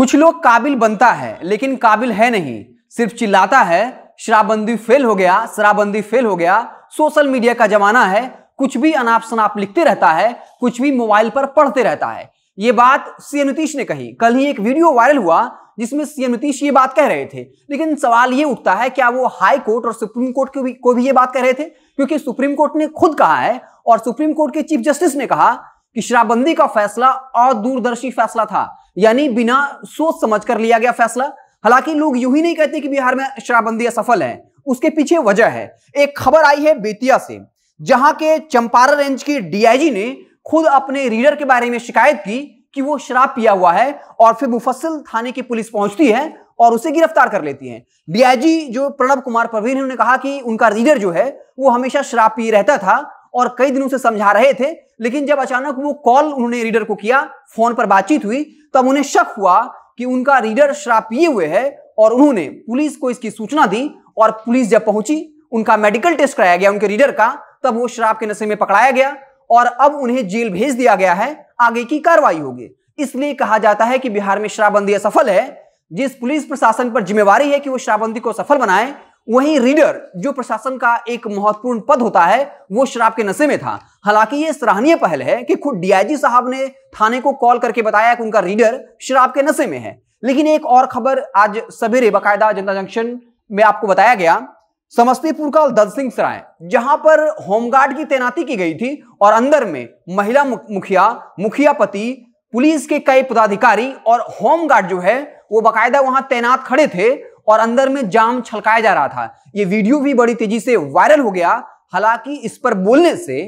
कुछ लोग काबिल बनता है लेकिन काबिल है नहीं, सिर्फ चिल्लाता है शराबबंदी फेल हो गया, शराबबंदी फेल हो गया। सोशल मीडिया का जमाना है, कुछ भी अनाप शनाप लिखते रहता है, कुछ भी मोबाइल पर पढ़ते रहता है। ये बात सीएम नीतीश ने कही। कल ही एक वीडियो वायरल हुआ जिसमें सीएम नीतीश ये बात कह रहे थे, लेकिन सवाल ये उठता है क्या वो हाई कोर्ट और सुप्रीम कोर्ट को भी ये बात कह रहे थे? क्योंकि सुप्रीम कोर्ट ने खुद कहा है और सुप्रीम कोर्ट के चीफ जस्टिस ने कहा कि शराबबंदी का फैसला अदूरदर्शी फैसला था, यानी बिना सोच समझ कर लिया गया फैसला। हालांकि लोग यूं ही नहीं कहते कि बिहार में शराबबंदी असफल है, उसके पीछे वजह है। एक खबर आई है बेतिया से, जहां के चंपारण रेंज के डीआईजी ने खुद अपने रीडर के बारे में शिकायत की कि वो शराब पिया हुआ है, और फिर मुफस्सिल थाने की पुलिस पहुंचती है और उसे गिरफ्तार कर लेती है। डीआईजी जो प्रणब कुमार प्रवीण है, उन्होंने कहा कि उनका रीडर जो है वो हमेशा शराब पी रहता था और कई दिनों से समझा रहे थे, लेकिन जब अचानक वो कॉल उन्होंने रीडर को किया, फोन पर बातचीत हुई, तब उन्हें शक हुआ कि उनका रीडर शराब पिए हुए है और उन्होंने पुलिस को इसकी सूचना दी। और पुलिस जब पहुंची, उनका मेडिकल टेस्ट कराया गया उनके रीडर का, तब वो शराब के नशे में पकड़ाया गया और अब उन्हें जेल भेज दिया गया है। आगे की कार्रवाई होगी। इसलिए कहा जाता है कि बिहार में शराबबंदी असफल है। जिस पुलिस प्रशासन पर जिम्मेवारी है कि वो शराबबंदी को सफल बनाए, वहीं रीडर जो प्रशासन का एक महत्वपूर्ण पद होता है, वो शराब के नशे में था। हालांकि ये सराहनीय पहल है कि खुद डीआईजी साहब ने थाने को कॉल करके बताया कि उनका रीडर शराब के नशे में है। लेकिन एक और खबर आज सवेरे बाकायदा जनता जंक्शन में आपको बताया गया, समस्तीपुर का दलसिंह सराय, जहां पर होमगार्ड की तैनाती की गई थी और अंदर में महिला मुखिया, मुखिया पति, पुलिस के कई पदाधिकारी और होमगार्ड जो है वो बाकायदा वहां तैनात खड़े थे और अंदर में जाम छलकाया जा रहा था। ये वीडियो भी बड़ी तेजी से वायरल हो गया। हालांकि इस पर बोलने से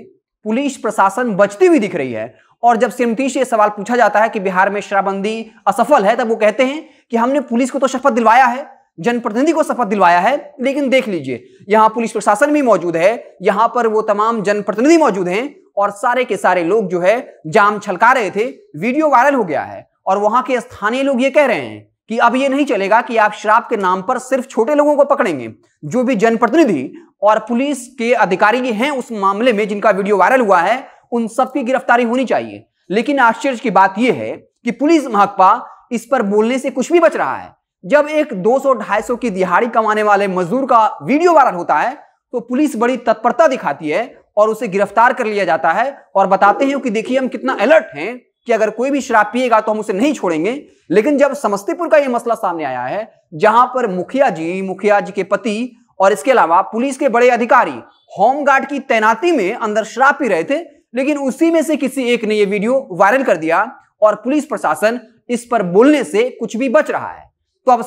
पुलिस प्रशासन बचती हुई दिख रही है। और जब सीएम नीतीश से सवाल पूछा जाता है कि बिहार में शराबबंदी असफल है, तब वो कहते हैं कि हमने पुलिस को तो शपथ दिलवाया है, जनप्रतिनिधि को शपथ दिलवाया है, लेकिन देख लीजिए यहां पुलिस प्रशासन भी मौजूद है, यहां पर वो तमाम जनप्रतिनिधि मौजूद हैं और सारे के सारे लोग जो है जाम छलका रहे थे। वीडियो वायरल हो गया है और वहां के स्थानीय लोग ये कह रहे हैं कि अब ये नहीं चलेगा कि आप शराब के नाम पर सिर्फ छोटे लोगों को पकड़ेंगे। जो भी जनप्रतिनिधि और पुलिस के अधिकारी हैं उस मामले में जिनका वीडियो वायरल हुआ है, उन सबकी गिरफ्तारी होनी चाहिए। लेकिन आश्चर्य की बात यह है कि पुलिस महकमा इस पर बोलने से कुछ भी बच रहा है। जब एक 200-250 की दिहाड़ी कमाने वाले मजदूर का वीडियो वायरल होता है तो पुलिस बड़ी तत्परता दिखाती है और उसे गिरफ्तार कर लिया जाता है और बताते हैं कि देखिए हम कितना अलर्ट हैं कि अगर कोई भी शराब पिएगा तो हम उसे नहीं छोड़ेंगे। लेकिन जब समस्तीपुर का यह मसला सामने आया है, जहां पर मुखिया जी के पति और इसके अलावा पुलिस के बड़े अधिकारी होमगार्ड की तैनाती में अंदर शराब पी रहे थे, लेकिन उसी में से किसी एक ने यह वीडियो वायरल कर दिया और पुलिस प्रशासन इस पर बोलने से कुछ भी बच रहा है। तो अब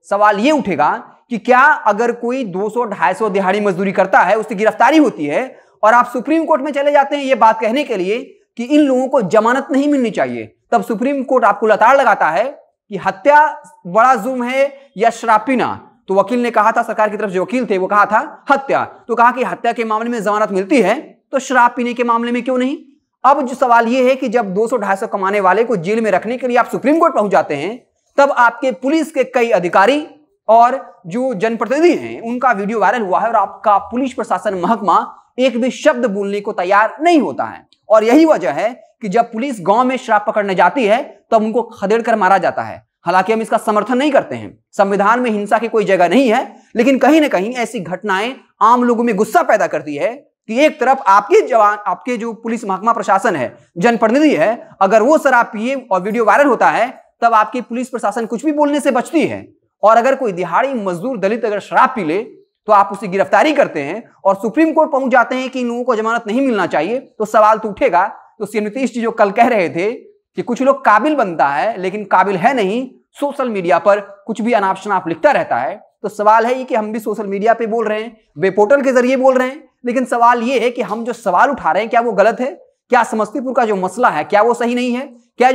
सवाल ये उठेगा कि क्या अगर कोई 200-250 दिहाड़ी मजदूरी करता है, उसकी गिरफ्तारी होती है और आप सुप्रीम कोर्ट में चले जाते हैं ये बात कहने के लिए कि इन लोगों को जमानत नहीं मिलनी चाहिए, तब सुप्रीम कोर्ट आपको लताड़ लगाता है कि हत्या बड़ा जुर्म है या शराब पीना। तो वकील ने कहा था, सरकार की तरफ जो वकील थे वो कहा था हत्या, तो कहा कि हत्या के मामले में जमानत मिलती है तो शराब पीने के मामले में क्यों नहीं। अब जो सवाल यह है कि जब 200-250 कमाने वाले को जेल में रखने के लिए आप सुप्रीम कोर्ट पहुंच जाते हैं, तब आपके पुलिस के कई अधिकारी और जो जनप्रतिनिधि हैं उनका वीडियो वायरल हुआ है और आपका पुलिस प्रशासन महकमा एक भी शब्द बोलने को तैयार नहीं होता है। और यही वजह है कि जब पुलिस गांव में शराब पकड़ने जाती है तब उनको खदेड़ कर मारा जाता है। हालांकि हम इसका समर्थन नहीं करते हैं, संविधान में हिंसा की कोई जगह नहीं है, लेकिन कहीं ना कहीं ऐसी घटनाएं आम लोगों में गुस्सा पैदा करती है कि एक तरफ आपके जवान, आपके जो पुलिस महकमा प्रशासन है, जनप्रतिनिधि है, अगर वो शराब पिए और वीडियो वायरल होता है तब आपकी पुलिस प्रशासन कुछ भी बोलने से बचती है। और अगर कोई दिहाड़ी मजदूर दलित अगर शराब पी ले तो आप उसकी गिरफ्तारी करते हैं और सुप्रीम कोर्ट पहुंच जाते हैं कि इन लोगों को जमानत नहीं मिलना चाहिए, तो सवाल तो उठेगा। तो सीएम नीतीश जी जो कल कह रहे थे कि कुछ लोग काबिल बनता है लेकिन काबिल है नहीं, सोशल मीडिया पर कुछ भी अनाप शनाप लिखता रहता है, तो सवाल है कि हम भी सोशल मीडिया पे बोल रहे हैं, वेब पोर्टल के जरिए बोल रहे हैं, लेकिन सवाल यह है कि हम जो सवाल उठा रहे हैं क्या वो गलत है? क्या समस्तीपुर का जो मसला है क्या वो सही नहीं है? क्या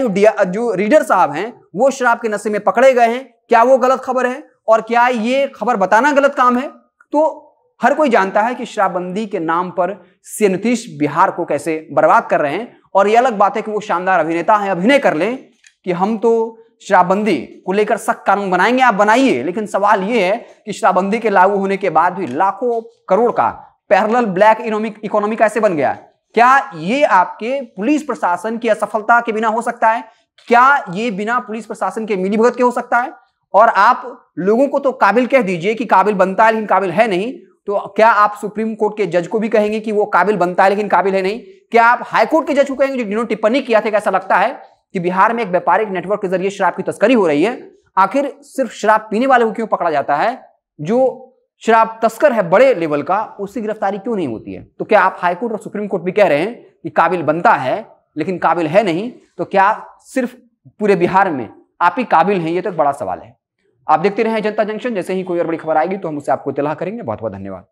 जो रीडर साहब हैं वो शराब के नशे में पकड़े गए हैं, क्या वो गलत खबर है? और क्या ये खबर बताना गलत काम है? तो हर कोई जानता है कि शराबबंदी के नाम पर सीएम नीतीश बिहार को कैसे बर्बाद कर रहे हैं। और ये अलग बात है कि वो शानदार अभिनेता हैं, अभिनय कर लें कि हम तो शराबबंदी को लेकर सख्त कानून बनाएंगे, आप बनाइए, लेकिन सवाल ये है कि शराबबंदी के लागू होने के बाद भी लाखों करोड़ का पैरेलल ब्लैक इकोनॉमी कैसे बन गया? क्या ये आपके पुलिस प्रशासन की असफलता के बिना हो सकता है? क्या ये बिना पुलिस प्रशासन के मिलीभगत के हो सकता है? और आप लोगों को तो काबिल कह दीजिए कि काबिल बनता है लेकिन काबिल है नहीं, तो क्या आप सुप्रीम कोर्ट के जज को भी कहेंगे कि वो काबिल बनता है लेकिन काबिल है नहीं? क्या आप हाईकोर्ट के जज को कहेंगे जिन्होंने टिप्पणी किया था कि ऐसा लगता है कि बिहार में एक व्यापारिक नेटवर्क के जरिए शराब की तस्करी हो रही है? आखिर सिर्फ शराब पीने वाले को क्यों पकड़ा जाता है? जो शराब तस्कर है बड़े लेवल का, उसकी गिरफ्तारी क्यों नहीं होती है? तो क्या आप हाईकोर्ट और सुप्रीम कोर्ट भी कह रहे हैं कि काबिल बनता है लेकिन काबिल है नहीं? तो क्या सिर्फ पूरे बिहार में आप ही काबिल हैं? ये तो एक बड़ा सवाल है। आप देखते रहें जनता जंक्शन। जैसे ही कोई और बड़ी खबर आएगी तो हम उससे आपको इत्तला करेंगे। बहुत बहुत धन्यवाद।